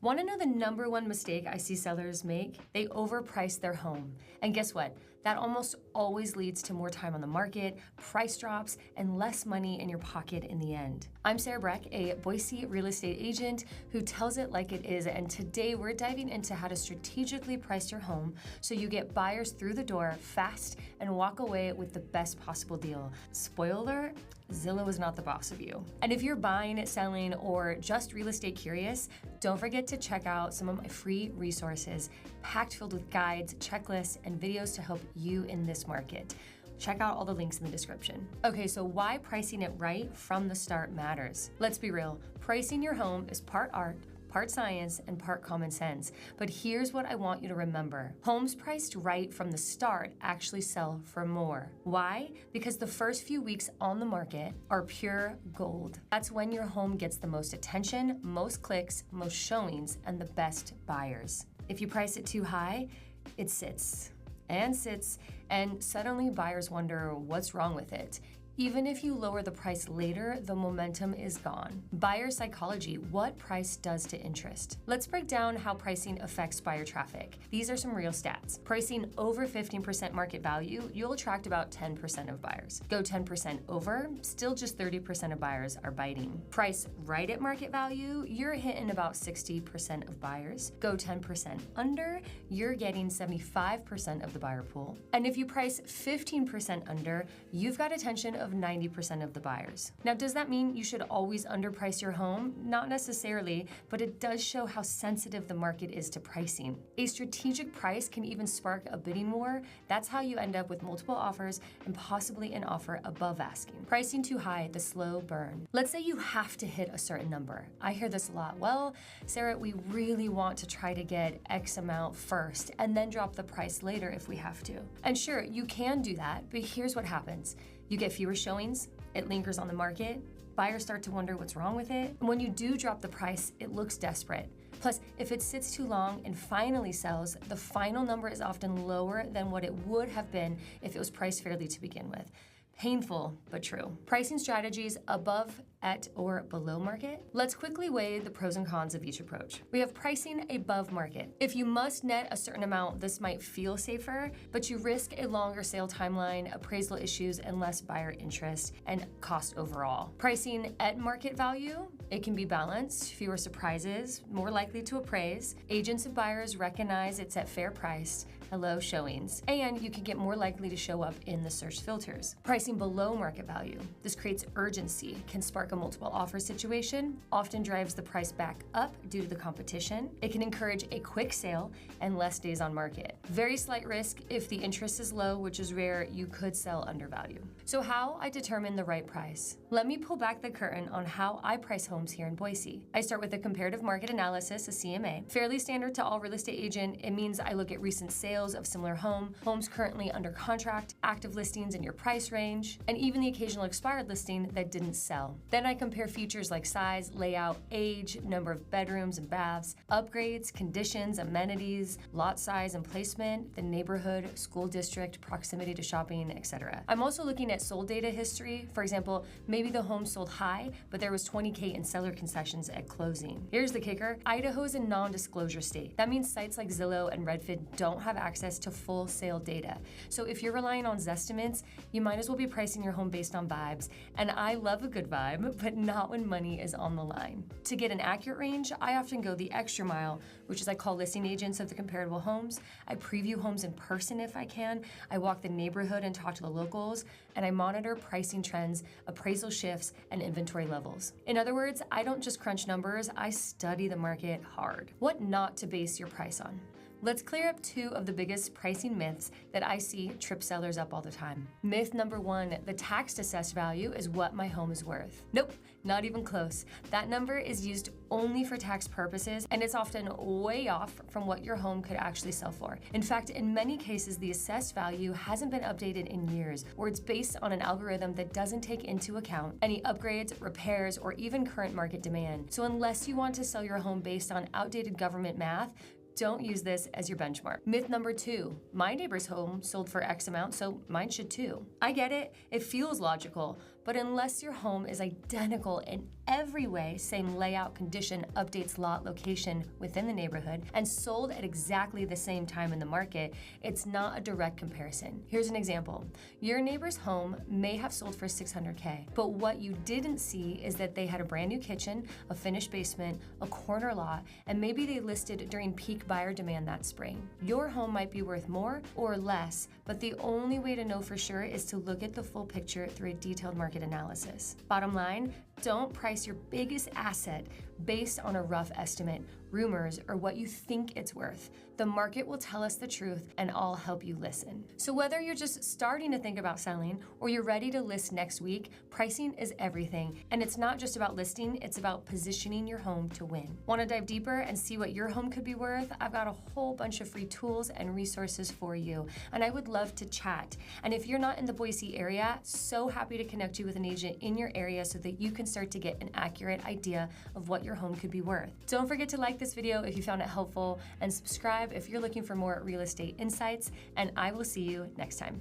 Want to know the number one mistake I see sellers make? They overprice their home. And guess what? That almost always leads to more time on the market, price drops, and less money in your pocket in the end. I'm Sarah Breck, a Boise real estate agent who tells it like it is, and today we're diving into how to strategically price your home so you get buyers through the door fast and walk away with the best possible deal. Spoiler, Zillow is not the boss of you. And if you're buying, selling, or just real estate curious, don't forget to check out some of my free resources packed filled with guides, checklists, and videos to help you in this market. Check out all the links in the description. Okay, so why pricing it right from the start matters. Let's be real, pricing your home is part art, part science, and part common sense. But here's what I want you to remember. Homes priced right from the start actually sell for more. Why? Because the first few weeks on the market are pure gold. That's when your home gets the most attention, most clicks, most showings, and the best buyers. If you price it too high, it sits, and suddenly buyers wonder what's wrong with it. Even if you lower the price later, the momentum is gone. Buyer psychology, what price does to interest? Let's break down how pricing affects buyer traffic. These are some real stats. Pricing over 15% market value, you'll attract about 10% of buyers. Go 10% over, still just 30% of buyers are biting. Price right at market value, you're hitting about 60% of buyers. Go 10% under, you're getting 75% of the buyer pool. And if you price 15% under, you've got attention of 90% of the buyers. Now, does that mean you should always underprice your home? Not necessarily, but it does show how sensitive the market is to pricing. A strategic price can even spark a bidding war. That's how you end up with multiple offers and possibly an offer above asking. Pricing too high, the slow burn. Let's say you have to hit a certain number. I hear this a lot. Well, Sarah, we really want to try to get X amount first and then drop the price later if we have to. And sure, you can do that, but here's what happens. You get fewer showings, it lingers on the market, buyers start to wonder what's wrong with it. And when you do drop the price, it looks desperate. Plus, if it sits too long and finally sells, the final number is often lower than what it would have been if it was priced fairly to begin with. Painful, but true. Pricing strategies above, at, or below market. Let's quickly weigh the pros and cons of each approach. We have pricing above market. If you must net a certain amount, this might feel safer, but you risk a longer sale timeline, appraisal issues, and less buyer interest and cost overall. Pricing at market value, it can be balanced, fewer surprises, more likely to appraise. Agents and buyers recognize it's at fair price, hello showings, and you can get more likely to show up in the search filters. Pricing below market value. This creates urgency, can spark a multiple offer situation, often drives the price back up due to the competition. It can encourage a quick sale and less days on market. Very slight risk if the interest is low, which is rare, you could sell undervalue. So how I determine the right price? Let me pull back the curtain on how I price homes here in Boise. I start with a comparative market analysis, a CMA. Fairly standard to all real estate agent. It means I look at recent sales of similar homes currently under contract, active listings in your price range, and even the occasional expired listing that didn't sell. Then I compare features like size, layout, age, number of bedrooms and baths, upgrades, conditions, amenities, lot size and placement, the neighborhood, school district, proximity to shopping, etc. I'm also looking at sold data history. For example, maybe the home sold high, but there was $20K in seller concessions at closing. Here's the kicker. Idaho is a non-disclosure state. That means sites like Zillow and Redfin don't have access to full sale data. So if you're relying on Zestimates, you might as well be pricing your home based on vibes. And I love a good vibe, but not when money is on the line. To get an accurate range, I often go the extra mile, which is I call listing agents of the comparable homes. I preview homes in person if I can. I walk the neighborhood and talk to the locals, and I monitor pricing trends, appraisal shifts, and inventory levels. In other words, I don't just crunch numbers, I study the market hard. What not to base your price on? Let's clear up two of the biggest pricing myths that I see trip sellers up all the time. Myth number one, the tax assessed value is what my home is worth. Nope, not even close. That number is used only for tax purposes, and it's often way off from what your home could actually sell for. In fact, in many cases, the assessed value hasn't been updated in years, or it's based on an algorithm that doesn't take into account any upgrades, repairs, or even current market demand. So unless you want to sell your home based on outdated government math, don't use this as your benchmark. Myth number two, my neighbor's home sold for X amount, so mine should too. I get it, it feels logical, but But unless your home is identical in every way, same layout, condition, updates, lot, location within the neighborhood, and sold at exactly the same time in the market, it's not a direct comparison. Here's an example. Your neighbor's home may have sold for $600K, but what you didn't see is that they had a brand new kitchen, a finished basement, a corner lot, and maybe they listed during peak buyer demand that spring. Your home might be worth more or less, but the only way to know for sure is to look at the full picture through a detailed market analysis. Bottom line, don't price your biggest asset based on a rough estimate, rumors, or what you think it's worth. The market will tell us the truth, and I'll help you listen. So whether you're just starting to think about selling or you're ready to list next week, pricing is everything. And it's not just about listing, it's about positioning your home to win. Want to dive deeper and see what your home could be worth? I've got a whole bunch of free tools and resources for you, and I would love to chat. And if you're not in the Boise area, so happy to connect you with an agent in your area so that you can start to get an accurate idea of what your home could be worth. Don't forget to like this video if you found it helpful, and subscribe if you're looking for more real estate insights, and I will see you next time.